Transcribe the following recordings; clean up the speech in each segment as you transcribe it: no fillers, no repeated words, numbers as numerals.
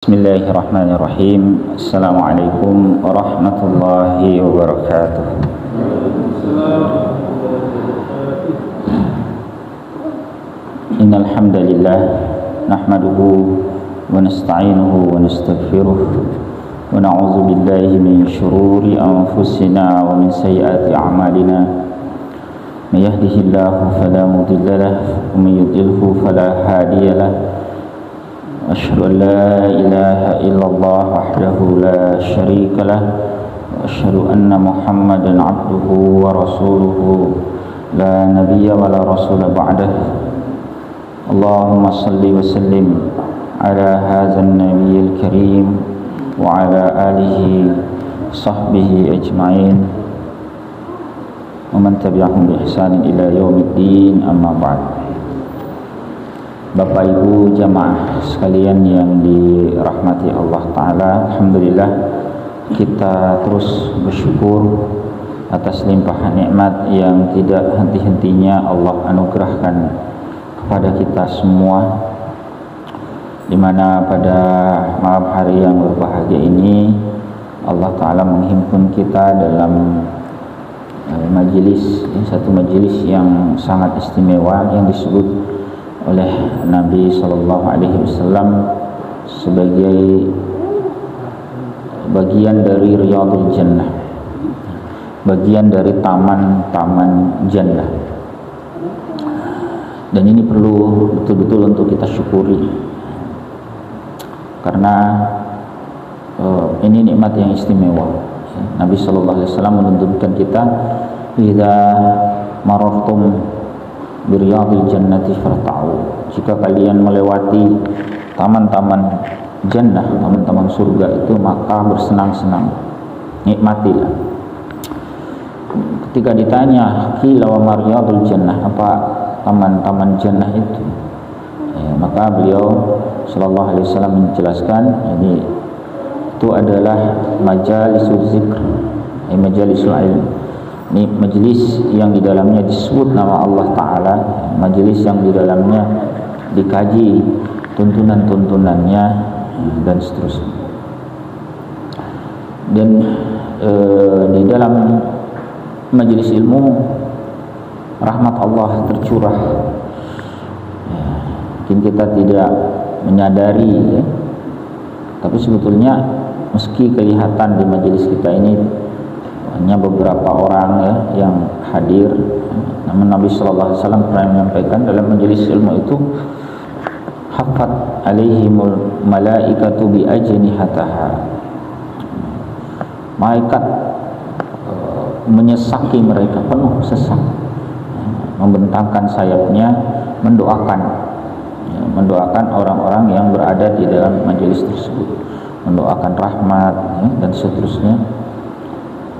Bismillahirrahmanirrahim. Assalamualaikum warahmatullahi wabarakatuh. Innal hamdalillah nahmaduhu wa nasta'inuhu wa nastaghfiruh wa na'udzu billahi min shururi anfusina wa min sayyiati a'malina. May yahdihillahu fala mudilla lahu wa may yudlilhu fala hadiya lahu. أشهد أن لا إله إلا الله وحده لا شريك له وأشهد أن محمدا عبده ورسوله لا نبي ولا رسول بعده اللهم صل وسلم على هذا النبي الكريم وعلى آله وصحبه أجمعين ومن تبعهم بإحسان إلى يوم الدين أما بعد. Bapak Ibu jamaah sekalian yang dirahmati Allah Ta'ala, alhamdulillah kita terus bersyukur atas limpahan nikmat yang tidak henti-hentinya Allah anugerahkan kepada kita semua, dimana pada malam hari yang berbahagia ini Allah Ta'ala menghimpun kita dalam satu majelis yang sangat istimewa yang disebut oleh Nabi Sallallahu Alaihi Wasallam sebagai bagian dari Riyadul Jannah, bagian dari taman-taman Jannah. Dan ini perlu betul-betul untuk kita syukuri, karena ini nikmat yang istimewa. Nabi Sallallahu Alaihi Wasallam menuntunkan kita, idza marartum biryadil jannati farta'u, jika kalian melewati taman-taman jannah, taman-taman surga itu, maka bersenang-senang, nikmatilah. Ketika ditanya qila wa maryadul jannah, apa taman-taman jannah itu, maka beliau sallallahu alaihi wasallam menjelaskan, ini itu adalah majalisul zikr, majalisul ilm. Ini majelis yang di dalamnya disebut nama Allah Ta'ala, majelis yang di dalamnya dikaji tuntunan-tuntunannya dan seterusnya. Dan di dalam majelis ilmu rahmat Allah tercurah. Mungkin kita tidak menyadari, tapi sebetulnya meski kelihatan di majelis kita ini hanya beberapa orang yang hadir, namun Nabi Sallallahu Alaihi Wasallam pernah menyampaikan dalam majelis ilmu itu, hafat alaihimul malaikatu bi ajnihataha, malaikat menyesaki mereka, penuh sesak, membentangkan sayapnya, mendoakan orang-orang yang berada di dalam majelis tersebut, mendoakan rahmat dan seterusnya.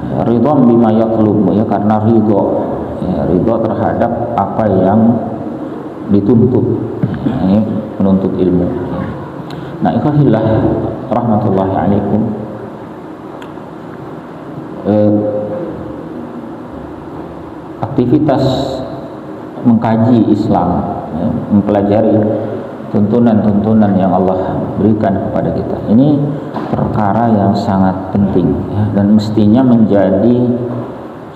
Ridho bima yatlub, karena ridho terhadap apa yang dituntut, ini menuntut ilmu. Nah, ikhwahillah rahmatullahi alaikum, aktivitas mengkaji Islam, mempelajari tuntunan-tuntunan yang Allah berikan kepada kita, ini perkara yang sangat penting, dan mestinya menjadi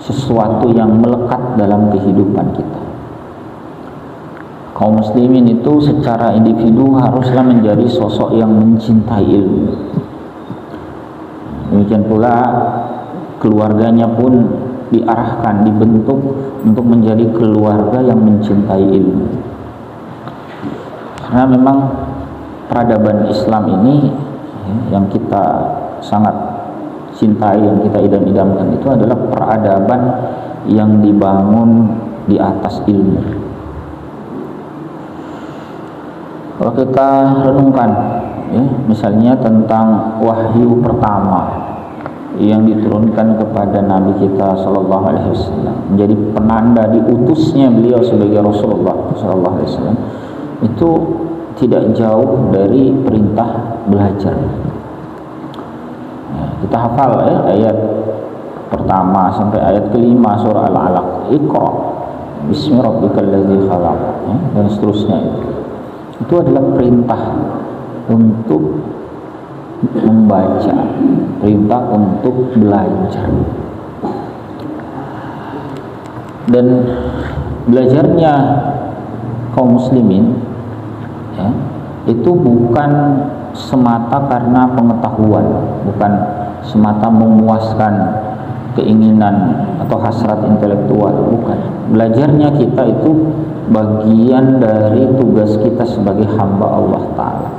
sesuatu yang melekat dalam kehidupan kita. Kaum muslimin itu secara individu haruslah menjadi sosok yang mencintai ilmu. Demikian pula keluarganya pun diarahkan, dibentuk untuk menjadi keluarga yang mencintai ilmu. Karena memang peradaban Islam ini yang kita sangat cintai, yang kita idam-idamkan, itu adalah peradaban yang dibangun di atas ilmu. Kalau kita renungkan, misalnya tentang wahyu pertama yang diturunkan kepada Nabi kita Sallallahu Alaihi Wasallam, menjadi penanda diutusnya beliau sebagai Rasulullah Sallallahu Alaihi Wasallam, itu tidak jauh dari perintah belajar. Kita hafal ayat pertama sampai ayat kelima surah Al-Alaq, Iqra bismi rabbikal ladzi khalaq, dan seterusnya. Itu adalah perintah untuk membaca, perintah untuk belajar. Dan belajarnya kaum muslimin ya, itu bukan semata karena pengetahuan, bukan semata memuaskan keinginan atau hasrat intelektual, bukan. Belajarnya kita itu bagian dari tugas kita sebagai hamba Allah Ta'ala.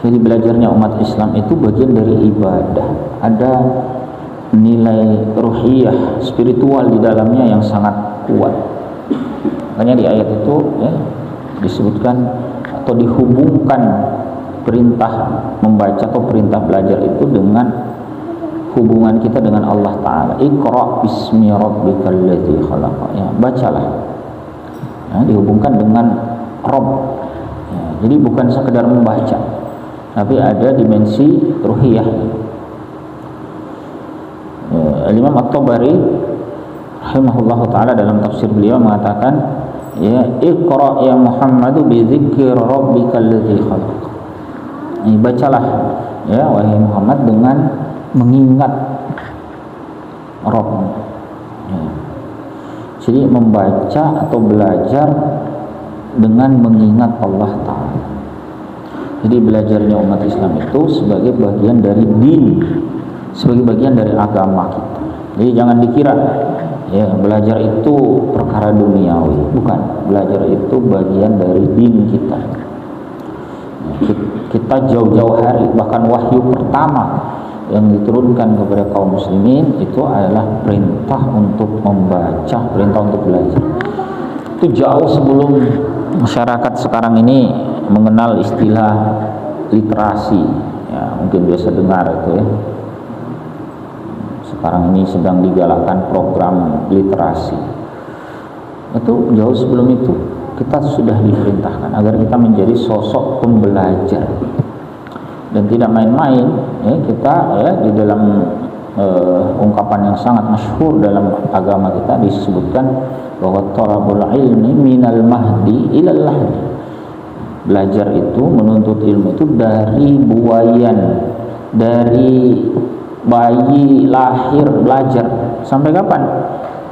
Jadi belajarnya umat Islam itu bagian dari ibadah, ada nilai ruhiyah, spiritual di dalamnya yang sangat kuat. Makanya di ayat itu ya, disebutkan atau dihubungkan perintah membaca atau perintah belajar itu dengan hubungan kita dengan Allah Ta'ala. Iqra bismi rabbikal ladzi khalaq. Ya, bacalah. Ya, dihubungkan dengan Rabb. Ya, jadi bukan sekedar membaca, tapi ada dimensi ruhiyah. Imam At-Tabari rahimahullahu taala dalam tafsir beliau mengatakan, ya, Iqra ya Muhammadu bi dzikri rabbikal ladzi khalaq. Ini bacalah ya wahai Muhammad dengan mengingat Rabb. Ya. Jadi membaca atau belajar dengan mengingat Allah Ta'ala. Jadi belajarnya umat Islam itu sebagai bagian dari din, sebagai bagian dari agama kita. Jadi jangan dikira ya belajar itu perkara duniawi, bukan. Belajar itu bagian dari din kita. Kita jauh-jauh hari, bahkan wahyu pertama yang diturunkan kepada kaum muslimin itu adalah perintah untuk membaca, perintah untuk belajar. Itu jauh sebelum masyarakat sekarang ini mengenal istilah literasi, ya mungkin biasa dengar itu ya. Sekarang ini sedang digalakkan program literasi. Itu jauh sebelum itu kita sudah diperintahkan agar kita menjadi sosok pembelajar. Dan tidak main-main ya, kita ya di dalam ungkapan yang sangat masyhur dalam agama kita disebutkan bahwa talabul ilmi minal mahdi ilal lahdi. Belajar itu, menuntut ilmu itu dari buayan, dari bayi lahir belajar sampai kapan?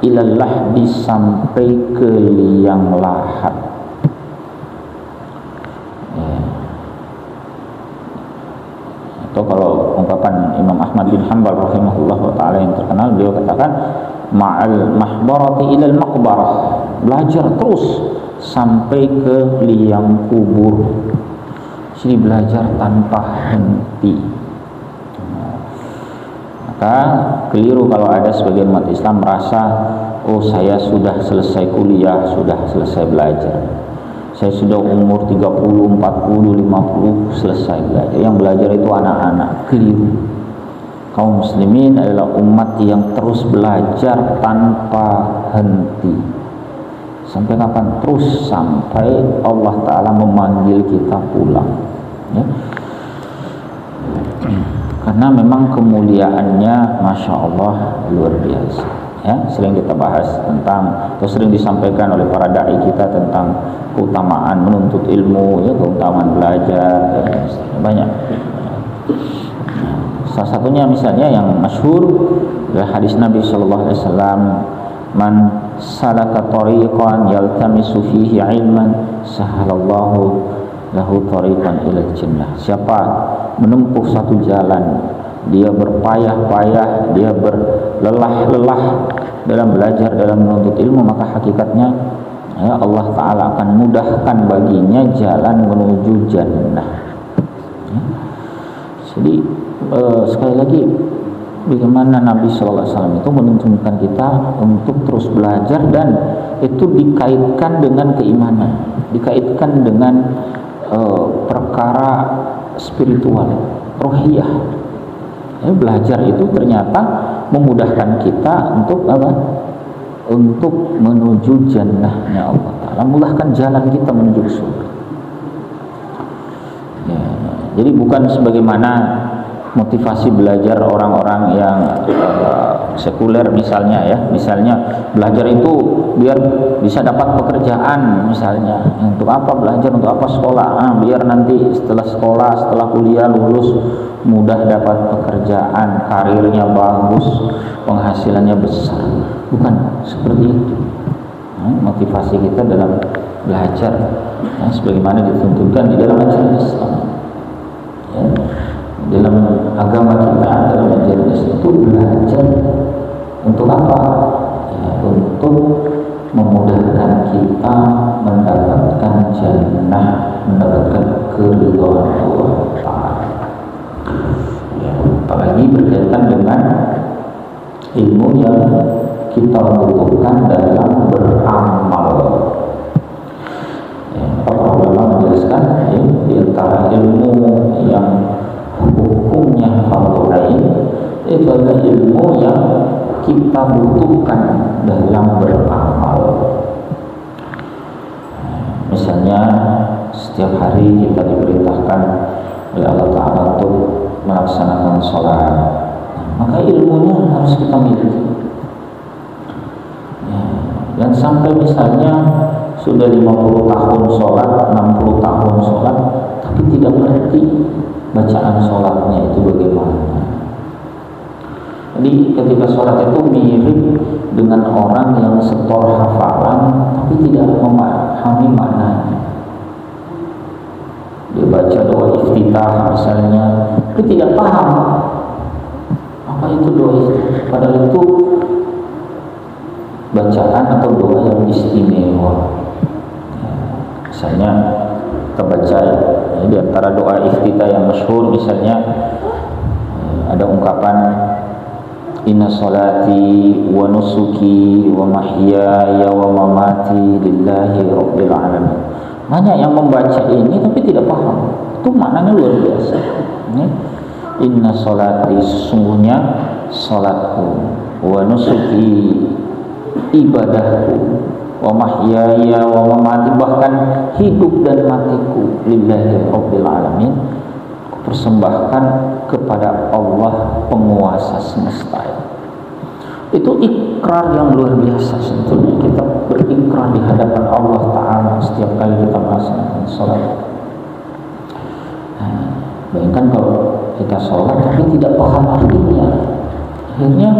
Ilal lahdi, sampai ke liang lahat. Atau kalau ungkapan Imam Ahmad bin Hanbal rahimahullah ta'ala yang terkenal, beliau katakan ma'al mahbarati ilal maqbarah, belajar terus sampai ke liang kubur. Jadi belajar tanpa henti. Maka keliru kalau ada sebagian umat Islam merasa, oh saya sudah selesai kuliah, sudah selesai belajar, saya sudah umur 30, 40, 50 selesai belajar. Yang belajar itu anak-anak. Keliru. Kaum muslimin adalah umat yang terus belajar tanpa henti. Sampai kapan? Terus sampai Allah Ta'ala memanggil kita pulang ya. Karena memang kemuliaannya Masya Allah luar biasa ya. Sering kita bahas tentang, atau sering disampaikan oleh para da'i kita tentang keutamaan menuntut ilmu ya, keutamaan belajar ya, banyak. Salah satunya misalnya yang masyhur adalah hadis Nabi sallallahu alaihi wasallam, man salaka tariqan yaltamisu fihi ilman sahalallahu lahu tariqan ila jannah. Siapa menempuh satu jalan, dia berpayah-payah, dia berlelah-lelah dalam belajar, dalam menuntut ilmu, maka hakikatnya ya, Allah Ta'ala akan mudahkan baginya jalan menuju jannah ya. Jadi sekali lagi, bagaimana Nabi SAW itu menuntunkan kita untuk terus belajar, dan itu dikaitkan dengan keimanan, dikaitkan dengan perkara spiritual, rohiyah ya. Belajar itu ternyata memudahkan kita untuk apa? Untuk menuju jannahnya Allah Ta'ala, mudahkan jalan kita menuju surga ya. Jadi bukan sebagaimana motivasi belajar orang-orang yang sekuler misalnya ya, misalnya belajar itu biar bisa dapat pekerjaan misalnya. Untuk apa belajar, untuk apa sekolah? Biar nanti setelah sekolah, setelah kuliah lulus mudah dapat pekerjaan, karirnya bagus, penghasilannya besar. Bukan seperti itu. Motivasi kita dalam belajar sebagaimana ditentukan di dalam ajaran Islam. Ya, dalam agama kita, dalam ajaran Islam itu belajar untuk apa? Ya, untuk memudahkan kita mendapatkan jannah, mendapatkan keridhaan Allah Ta'ala. Ya, apalagi berkaitan dengan ilmu yang kita butuhkan dalam beramal. Ya, para ulama menjelaskan ya, di antara ilmu yang hukumnya fardu ain itu adalah ilmu yang kita butuhkan dalam beramal. Misalnya setiap hari kita diperintahkan oleh Allah Ta'ala untuk melaksanakan sholat, maka ilmunya harus kita miliki. Dan sampai misalnya sudah 50 tahun sholat, 60 tahun sholat, tapi tidak mengerti bacaan sholatnya itu bagaimana. Jadi ketika sholat itu mirip dengan orang yang setor hafalan tapi tidak memahami maknanya. Dia baca doa iftitah misalnya, tapi tidak paham apa itu doa iftitah. Padahal itu bacaan atau doa yang istimewa. Misalnya kita baca ya, di antara doa iftitah yang masyhur misalnya ada ungkapan inna sholati wa nusuki wa mahyaya wa mamati lillahi rabbil alamin. Banyak yang membaca ini tapi tidak paham. Itu maknanya luar biasa. Inna sholati, sesungguhnya sholatku, wa nusuki, ibadahku, wa mahyaya wa mamati, bahkan hidup dan matiku, lillahi rabbil alamin, persembahkan kepada Allah penguasa semesta. Itu ikrar yang luar biasa sebetulnya. Kita berikrar di hadapan Allah Ta'ala setiap kali kita melaksanakan sholat. Bayangkan kalau kita sholat tapi tidak paham artinya, akhirnya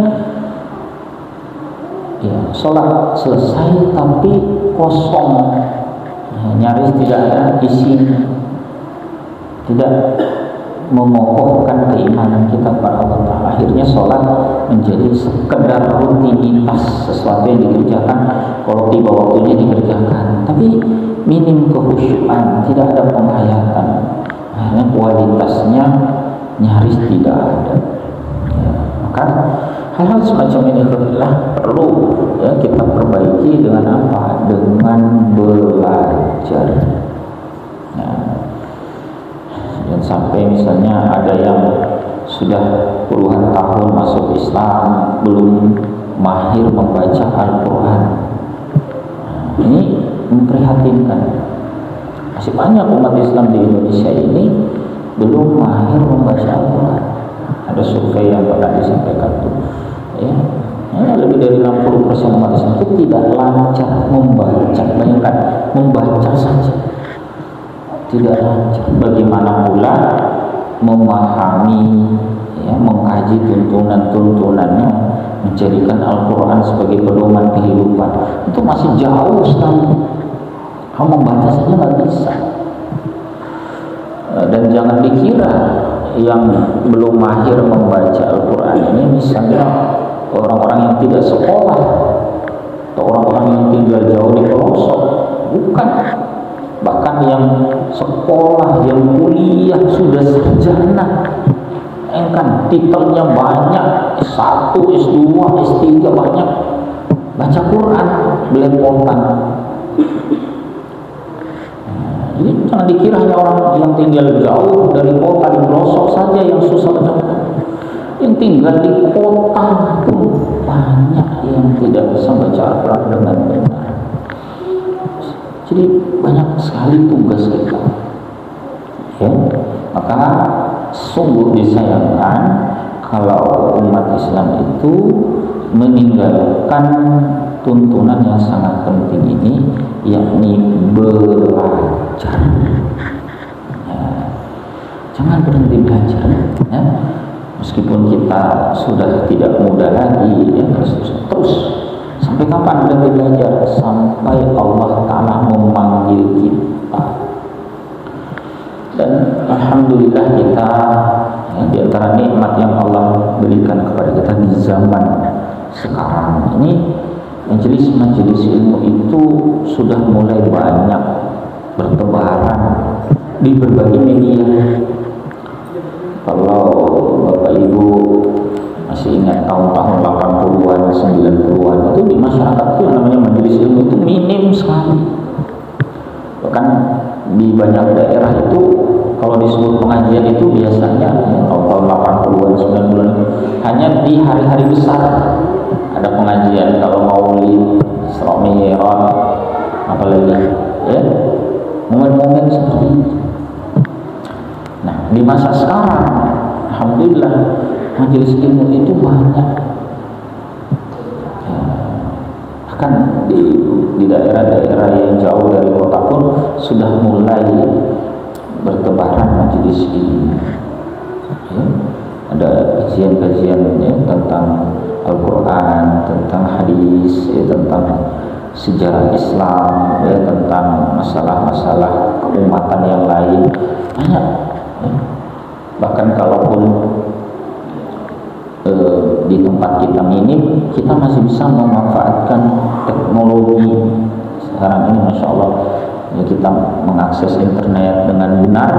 ya, sholat selesai tapi kosong, nyaris tidak ada isinya, tidak mengokohkan keimanan kita kepada Allah Ta'ala. Akhirnya sholat menjadi sekedar rutinitas, sesuatu yang dikerjakan kalau tiba waktunya dikerjakan, tapi minim kekhusyuan, tidak ada penghayatan. Akhirnya kualitasnya nyaris tidak ada. Ya, maka hal-hal semacam ini perlu ya, kita perbaiki dengan apa? Dengan belajar. Ya. Dan sampai misalnya ada yang sudah puluhan tahun masuk Islam belum mahir membaca Al-Quran. Ini memprihatinkan. Masih banyak umat Islam di Indonesia ini belum mahir membaca Al-Quran. Ada survei yang pernah disampaikan tuh, ya, lebih dari 60% umat Islam itu tidak lancar membaca. Bayangkan, membaca saja tidak lancar. Bagaimana pula memahami, ya, mengkaji tuntunan-tuntunannya, menjadikan Al-Quran sebagai pedoman kehidupan, itu masih jauh sekali. Kamu membaca saja nggak bisa. Dan jangan dikira yang belum mahir membaca Al-Quran ini misalnya orang-orang yang tidak sekolah atau orang-orang yang tinggal jauh di pelosok. Bukan. Bahkan yang sekolah, yang kuliah sudah sarjana, kan titelnya banyak, S1, S2, S3 banyak, baca Quran belepotan. Jadi jangan dikira hanya orang yang tinggal jauh dari kota di pelosok saja yang susah baca Quran. Yang tinggal di kota pun banyak yang tidak bisa baca Al-Quran dengan benar. Jadi banyak sekali tugas kita, ya. Maka sungguh disayangkan kalau umat Islam itu meninggalkan tuntunan yang sangat penting ini, yakni belajar. Ya, jangan berhenti belajar. Ya. Meskipun kita sudah tidak muda lagi, ya, terus sampai kapan berhenti belajar? Sampai Allah Ta'ala memanggil kita. Dan alhamdulillah kita, ya, di antara nikmat yang Allah berikan kepada kita di zaman sekarang ini, majelis-majelis ilmu itu sudah mulai banyak bertebaran di berbagai media. Kalau Bapak Ibu masih ingat tahun-tahun 80-an, 90-an, itu di masyarakat itu yang namanya majelis ilmu itu minim sekali. Bahkan di banyak daerah itu kalau disebut pengajian itu biasanya ya, tahun 80-an, 90-an hanya di hari-hari besar ada pengajian. Kalau Maulid, Isra Mi'raj, apalagi ya, momen-momen seperti itu. Nah, di masa sekarang alhamdulillah majelis ilmu itu banyak. Ya, bahkan di daerah-daerah yang jauh dari kota pun sudah mulai bertebaran majelis ilmu. Ya, ada kajian-kajian ya, tentang Al-Quran, tentang hadis, ya, tentang sejarah Islam, ya, tentang masalah-masalah keumatan yang lain, banyak. Ya. Bahkan kalaupun di tempat kita minim, kita masih bisa memanfaatkan teknologi sekarang ini, masya Allah. Ya, kita mengakses internet dengan benar,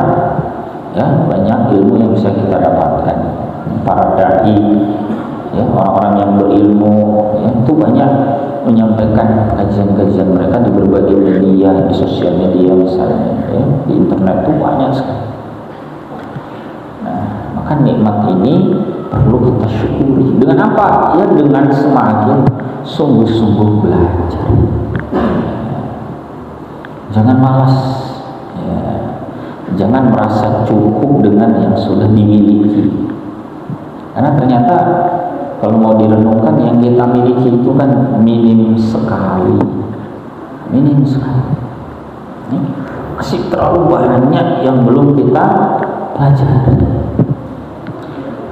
ya, banyak ilmu yang bisa kita dapatkan. Para dai, ya, orang-orang yang berilmu, ya, itu banyak menyampaikan kajian-kajian mereka di berbagai media, di sosial media misalnya, ya, di internet itu banyak sekali. Nah, maka nikmat ini perlu kita syukuri. Dengan apa? Ya, dengan semakin sungguh-sungguh belajar. Jangan malas, ya. Jangan merasa cukup dengan yang sudah dimiliki. Karena ternyata kalau mau direnungkan, yang kita miliki itu kan minim sekali. Minim sekali. Masih terlalu banyak yang belum kita pelajari.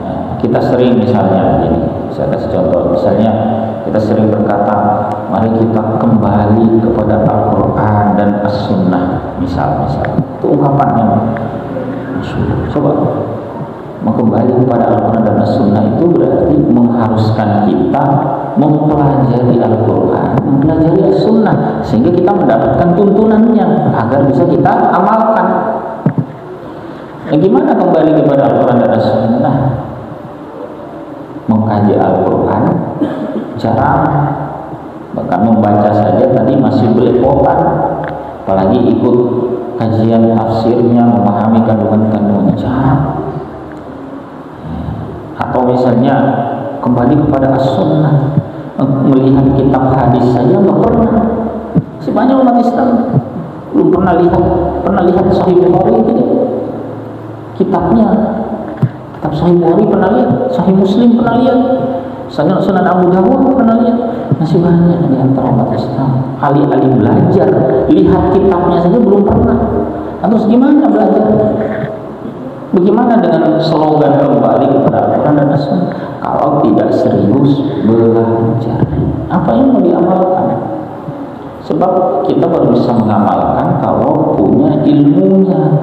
Nah, kita sering misalnya ini, saya kasih contoh, misalnya kita sering berkata, mari kita kembali kepada Al-Quran dan As-Sunnah, misal itu ungkapannya. Coba kembali kepada Al-Quran dan As-Sunnah itu berarti mengharuskan kita mempelajari Al-Quran, mempelajari As-Sunnah, sehingga kita mendapatkan tuntunannya agar bisa kita amalkan. Nah, gimana kembali kepada Al-Quran dan As-Sunnah? Mengkaji Al-Quran jarang, bahkan membaca saja tadi masih belepotan, apalagi ikut kajian tafsirnya, memahami kandungan-kandungannya jarang. Atau misalnya kembali kepada As-Sunnah, melihat kitab hadis saja nggak pernah. Si banyak umat Islam belum pernah lihat Sahih Bukhari gitu. Kitabnya, kitab Sahih Bukhari pernah lihat, Sahih Muslim pernah lihat, Sunan Abu Dawud pernah lihat. Masih banyak di antara umat Islam alih-alih belajar, lihat kitabnya saja belum pernah. Terus gimana belajar? Bagaimana dengan slogan kembali kepada Al-Quran dan As-Sunnah kalau tidak serius belajar? Apa yang mau diamalkan? Sebab kita baru bisa mengamalkan kalau punya ilmunya.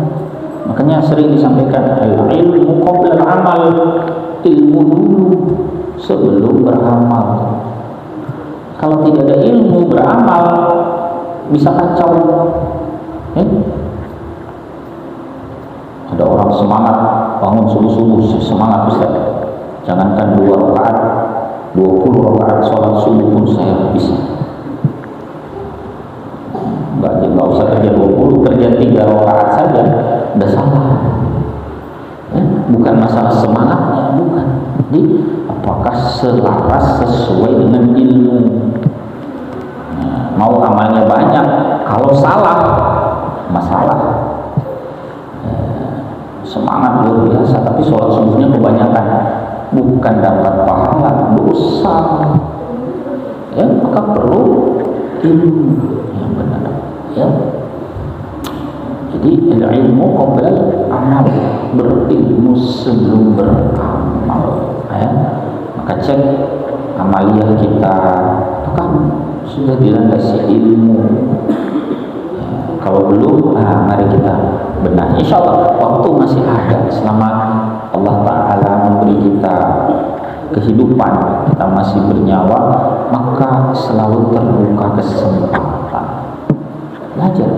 Makanya sering disampaikan ilmu qabla al-amal, ilmu dulu sebelum beramal. Kalau tidak ada ilmu beramal bisa kacau. Ada orang semangat bangun subuh-subuh, semangat Ustaz. Jangankan 2 rakaat, 20 rakaat sholat subuh pun saya bisa. Nggak usah kerja 20, kerja 3 rakaat saja udah salah. Bukan masalah semangatnya, bukan. Jadi apakah selaras sesuai dengan ilmu? Nah, mau amalnya banyak, kalau salah masalah. Semangat luar biasa, tapi sholat subuhnya kebanyakan, bukan dapat pahala, dosa. Ya, maka perlu ilmu yang benar. Ya. Jadi ilmu qabla amal, berilmu sebelum beramal. Ya. Maka cek amaliyah kita, apakah sudah dilandasi ilmu? Ya, kalau belum, mari kita benahi. Insya Allah waktu masih ada, selama Allah Ta'ala memberi kita kehidupan, kita masih bernyawa, maka selalu terbuka kesempatan belajar.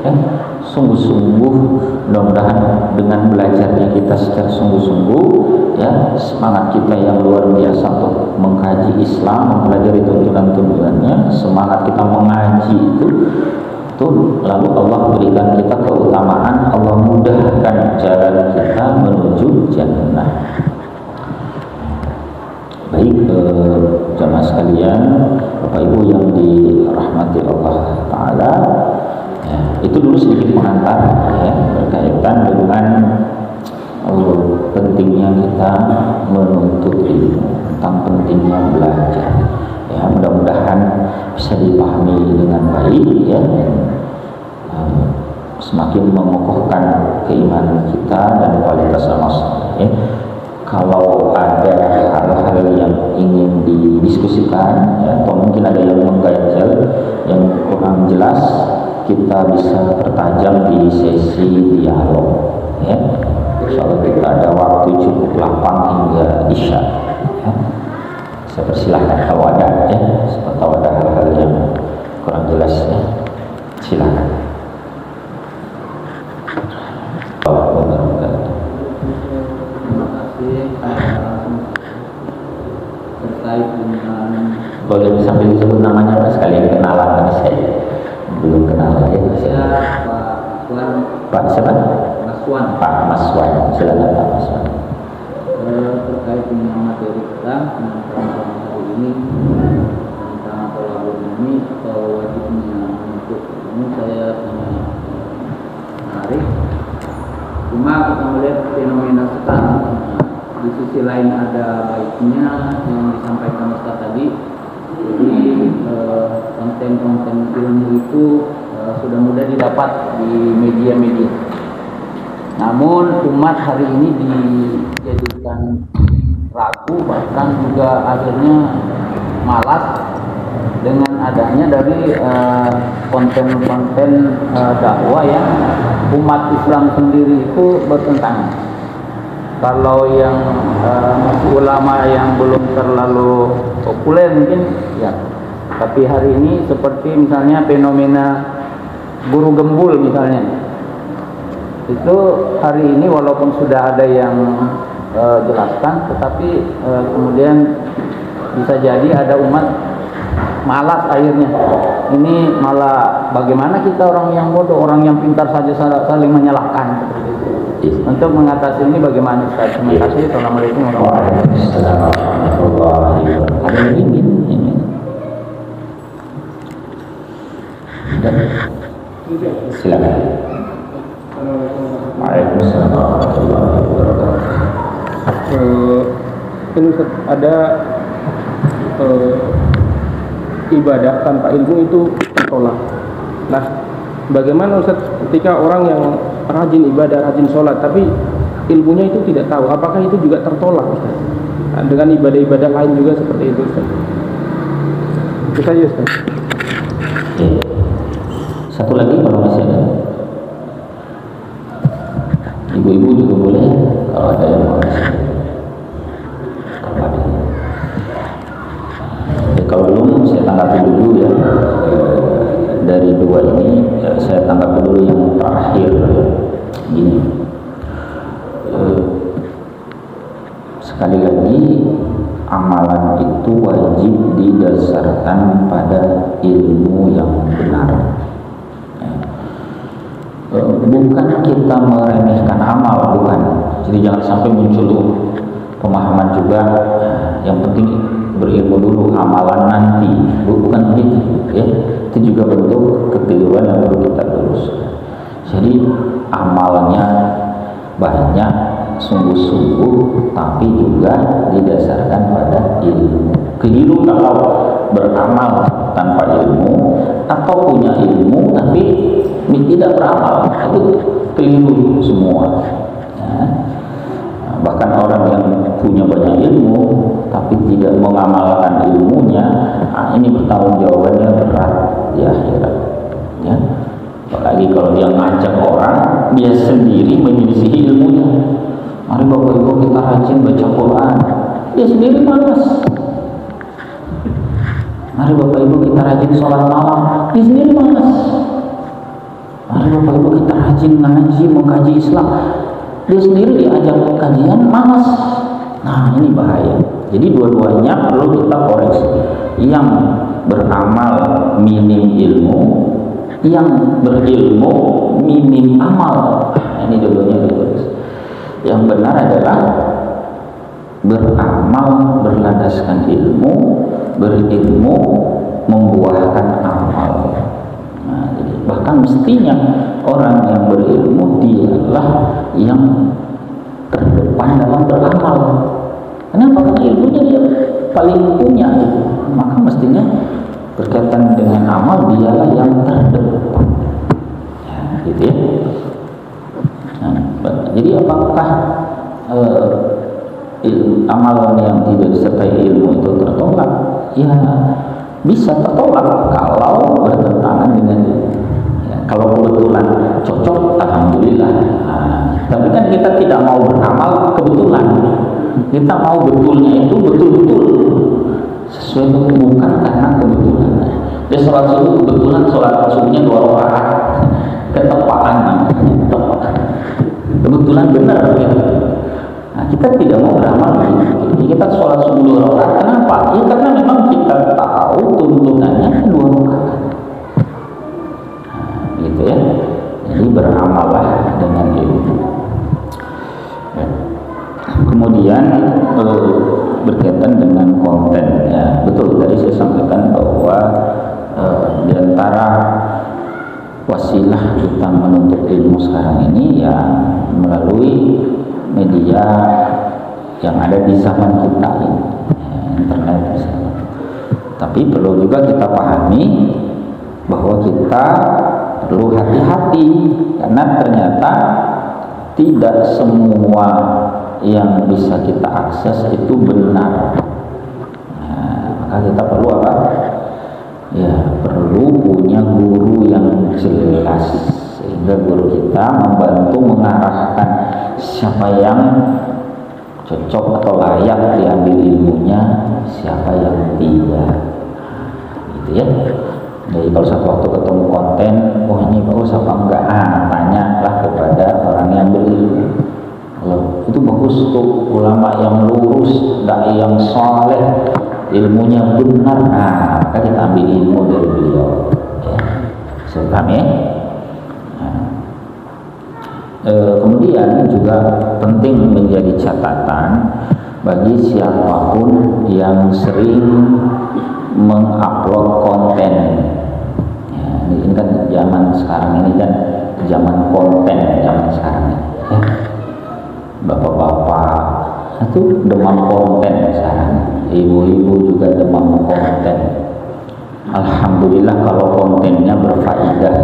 Ya, sungguh-sungguh, mudah-mudahan dengan belajarnya kita secara sungguh-sungguh, ya, semangat kita yang luar biasa untuk mengkaji Islam, mempelajari tuntunan-tuntunannya, semangat kita mengaji itu lalu Allah berikan kita keutamaan, Allah mudahkan jalan kita menuju jannah. Baik, jamaah sekalian, Bapak Ibu yang dirahmati Allah Ta'ala, ya, itu dulu sedikit pengantar, ya, berkaitan dengan pentingnya kita menuntut ilmu, tentang pentingnya belajar. Ya, mudah-mudahan bisa dipahami dengan baik, ya, semakin mengokohkan keimanan kita dan kualitas amal. Ya. Kalau ada hal-hal yang ingin didiskusikan, ya, atau mungkin ada yang mengganjal, yang kurang jelas, kita bisa pertajam di sesi dialog. Ya. Insyaallah kita ada waktu cukup lapang hingga isya. Ya. Saya persilahkan kalau ada, ya, atau ada hal-hal yang kurang jelas, ya, silakan. Terkait dengan, boleh sambil disebut namanya Pak, sekalian kenalan, tapi saya belum kenal ya. Pak Wan. Pak siapa? Mas Wan. Pak Mas Wan, silakan Pak Mas Wan. Terkait dengan materi kita tentang hari ini tentang tolabul ilmi atau wajibnya untuk ilmu, saya sangat menarik. Cuma kita melihat fenomena sekarang, di sisi lain ada baiknya yang disampaikan Ustaz tadi. Jadi konten-konten ilmu itu sudah mudah didapat di media-media. Namun umat hari ini dijadikan ragu, bahkan juga akhirnya malas dengan adanya dari konten-konten dakwah yang umat Islam sendiri itu bertentangan. Kalau yang ulama yang belum terlalu populer mungkin, ya. Tapi hari ini seperti misalnya fenomena guru gembul misalnya, itu hari ini walaupun sudah ada yang jelaskan, tetapi kemudian bisa jadi ada umat malas akhirnya. Ini malah bagaimana kita orang yang bodoh, orang yang pintar saja saling menyalahkan. Untuk mengatasi ini bagaimana Ustaz? Terima kasih. Assalamualaikum warahmatullahi wabarakatuh. Silakan. Waalaikumsalam warahmatullahi wabarakatuh. Ini ada ibadah tanpa ilmu itu ditolak. Nah, bagaimana Ustaz ketika orang yang rajin ibadah, rajin sholat, tapi ilmunya itu tidak tahu, apakah itu juga tertolak Ustaz? Dengan ibadah-ibadah lain juga seperti itu Ustaz. Itu saja Ustaz. Satu lagi kalau masih ada, ibu-ibu juga boleh kalau ada yang mau ngasih. Kalau ada. Kalau belum, saya tanggapi dulu ya. Dari dua ini saya tanggapi dulu yang terakhir. Gini, sekali lagi amalan itu wajib didasarkan pada ilmu yang benar. Bukan kita meremehkan amal, bukan. Jadi jangan sampai muncul pemahaman juga yang penting berilmu dulu, amalan nanti. Bukan begitu, ya. Itu juga bentuk kekeliruan yang perlu kita luruskan. Jadi amalnya banyak, sungguh-sungguh, tapi juga didasarkan pada ilmu. Keliru kalau beramal tanpa ilmu atau punya ilmu tapi tidak beramal, itu keliru semua. Ya. Bahkan orang yang punya banyak ilmu tapi tidak mengamalkan ilmunya, ini bertanggung jawabannya berat di akhirat. Ya. Apalagi kalau dia ngajak orang, dia sendiri menyelisihi ilmunya. Mari Bapak Ibu kita rajin baca Quran, dia sendiri malas. Mari Bapak Ibu kita rajin sholat malam, dia sendiri malas. Mari Bapak Ibu kita rajin ngaji, mengkaji Islam, dia sendiri diajak kajian malas. Nah ini bahaya. Jadi dua-duanya perlu kita koreksi. Yang beramal minim ilmu, yang berilmu minim amal. Ini dua-duanya dikoreksi. Yang benar adalah beramal berlandaskan ilmu, berilmu membuahkan amal. Nah, jadi bahkan mestinya orang yang berilmu dialah yang terdepan dalam beramal. Kenapa? Karena ilmunya dia paling punya, maka mestinya berkaitan dengan amal dialah yang terdepan. Ya, gitu ya. Nah, jadi apakah amalan yang tidak disertai ilmu itu tertolak? Ya bisa tertolak kalau bertentangan dengan ilmu. Ya, kalau kebetulan cocok, alhamdulillah. Tapi kan kita tidak mau beramal kebetulan. Kita mau betulnya itu betul-betul sesuai, bukan karena kebetulan. Dia sholat subuh kebetulan, sholat subuhnya 2 rakaat, ketepaan, kebetulan benar gitu. Nah, kita tidak mau beramal gitu. Jadi kita sholat subuh 2 rakaat. Kenapa? Ya karena memang kita tahu tuntunannya 2 rakaat. Nah, gitu ya. Jadi beramallah dengan ilmu. Ya. Kemudian berkaitan dengan konten, ya betul tadi saya sampaikan bahwa di antara wasilah kita menuntut ilmu sekarang ini ya melalui media yang ada di zaman kita ini, ya, internet misalnya. Tapi perlu juga kita pahami bahwa kita perlu hati-hati karena ternyata tidak semua yang bisa kita akses itu benar. Nah, maka kita perlu apa? Ya perlu punya guru yang jelas sehingga guru kita membantu mengarahkan siapa yang cocok atau layak diambil ilmunya, siapa yang tidak. Gitu ya. Jadi kalau satu waktu ketemu konten, oh ini bagus apa enggak? Tanyalah kepada orang yang berilmu. Loh, itu bagus tuh ulama yang lurus, dai yang saleh, ilmunya benar. Nah, maka kita ambil ilmu dari beliau. Ya. Paham ya? Nah. Kemudian juga penting menjadi catatan bagi siapapun yang sering mengupload konten. Ya, ini kan zaman sekarang ini kan zaman konten zaman sekarang ini. Ya. Bapak-bapak itu demam konten sekarang, ibu-ibu juga demam konten. Alhamdulillah kalau kontennya berfaedah.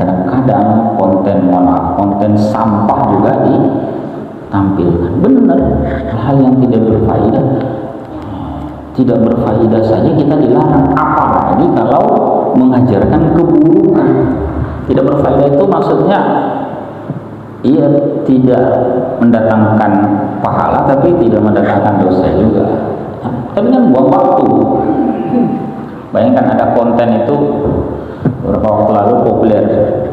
Kadang-kadang konten sampah juga ditampilkan. Benar, hal yang tidak berfaedah saja kita dilarang. Apalagi kalau mengajarkan keburukan. Tidak berfaedah itu maksudnya ia tidak mendatangkan pahala tapi tidak mendatangkan dosa juga. Tapi kan buang waktu. Bayangkan ada konten itu beberapa waktu lalu populer,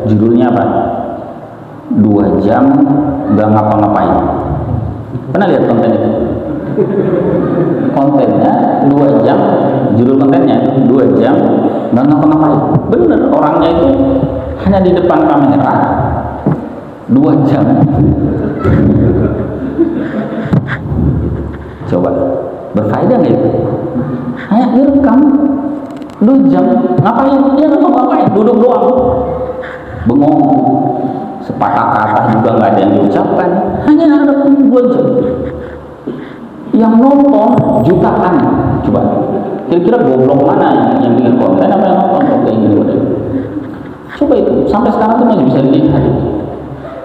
judulnya apa? 2 jam nggak ngapa-ngapain. Pernah lihat konten itu? Kontennya 2 jam, judul kontennya 2 jam nggak ngapa-ngapain. Bener, orangnya itu hanya di depan kamera 2 jam. Coba berfaedah nggak itu? Hanya direkam 2 jam, ngapain? Dia nggak ngapain, duduk doang, bengong, sepatah kata juga nggak ada yang diucapkan, hanya ada 2 jam. Coba, kira-kira goblok mana yang bikin konten apa yang nonton kok kayak gitu? Coba itu, sampai sekarang tuh masih bisa dilihat.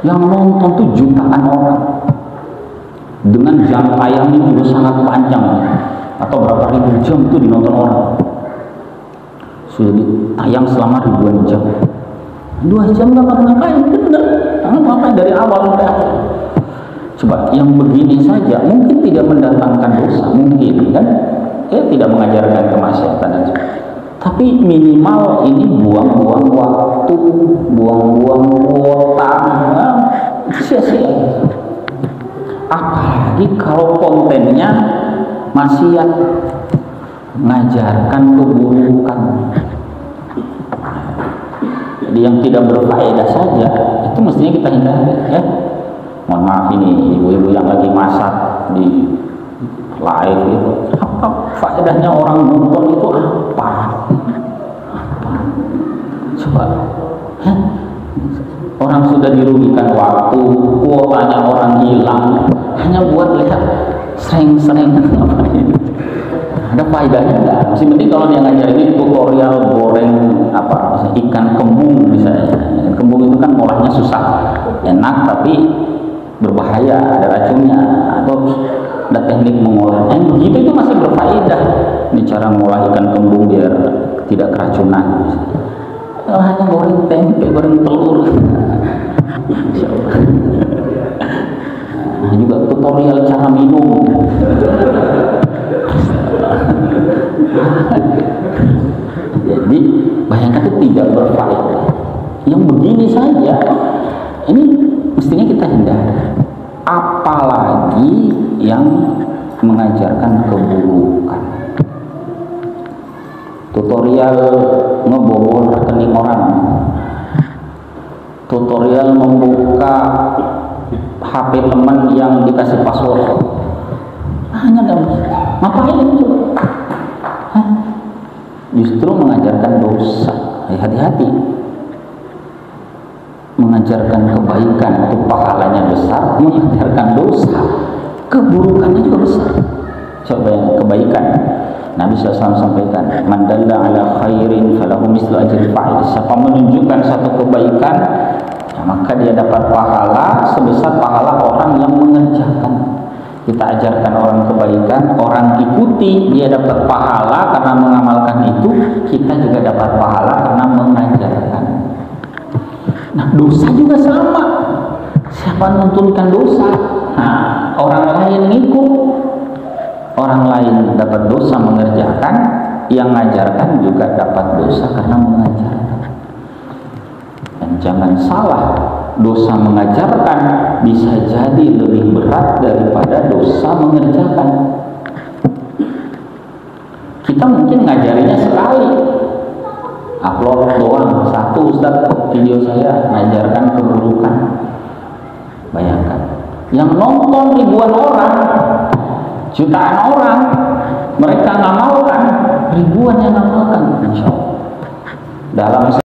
Yang nonton tuh jutaan orang dengan jam tayangnya juga sangat panjang, atau berapa ribu jam tuh dinonton orang. Sudah ditayang selama ribuan jam. 2 jam nggak ngapain, bener, ngapain dari awal sampai akhir. Coba yang begini saja mungkin tidak mendatangkan dosa, mungkin kan, tidak mengajarkan kemaksiatan aja. Tapi minimal ini buang-buang waktu, buang-buang kuota, sia-sia. Apalagi kalau kontennya maksiat, mengajarkan keburukan. Jadi yang tidak berfaedah saja itu mestinya kita hindari, ya. Mohon maaf ini ibu-ibu yang lagi masak di live itu, apa faedahnya orang nonton itu apa? Coba, orang sudah dirugikan waktu, kuotanya orang hilang hanya buat lihat sering-sering apa ini. Ada faedahnya enggak? Masih penting kalau dia ngajar ini tutorial goreng apa, misalnya ikan kembung misalnya. Kembung itu kan ngolahnya susah, enak tapi berbahaya, ada racunnya, atau ada teknik mengolahnya. Begitu itu masih berfaedah. Ini cara mengolah ikan kembung biar tidak keracunan. Kalau hanya goreng tempe, goreng telur, nah, juga tutorial cara minum. Jadi bayangkan itu tidak berfaedah. Yang begini saja ini mestinya kita hindari, apalagi yang mengajarkan keburukan. Tutorial ngebobol rekening orang, tutorial membuka HP teman yang dikasih password, hanya ngapain itu? Justru mengajarkan dosa. Hati-hati, mengajarkan kebaikan itu pahalanya besar, mengajarkan dosa keburukannya juga besar. Coba yang kebaikan, Nabi SAW sampaikan, man dalla ala khairin falahu mislu ajri fa'il. Siapa menunjukkan satu kebaikan, ya, maka dia dapat pahala sebesar pahala orang yang mengerjakan. Kita ajarkan orang kebaikan, orang ikuti, dia dapat pahala karena mengamalkan itu, kita juga dapat pahala karena mengajarkan. Nah, dosa juga sama. Siapa menuntunkan dosa? Nah, orang lain ikut. Orang lain dapat dosa mengerjakan, yang mengajarkan juga dapat dosa karena mengajarkan. Dan jangan salah, dosa mengajarkan bisa jadi lebih berat daripada dosa mengerjakan. Kita mungkin ngajarinya sekali, upload doang, satu Ustaz video saya mengajarkan keburukan. Bayangkan, yang nonton ribuan orang, jutaan orang, mereka ngamalkan, ribuan yang ngamalkan, insya Allah. Dalam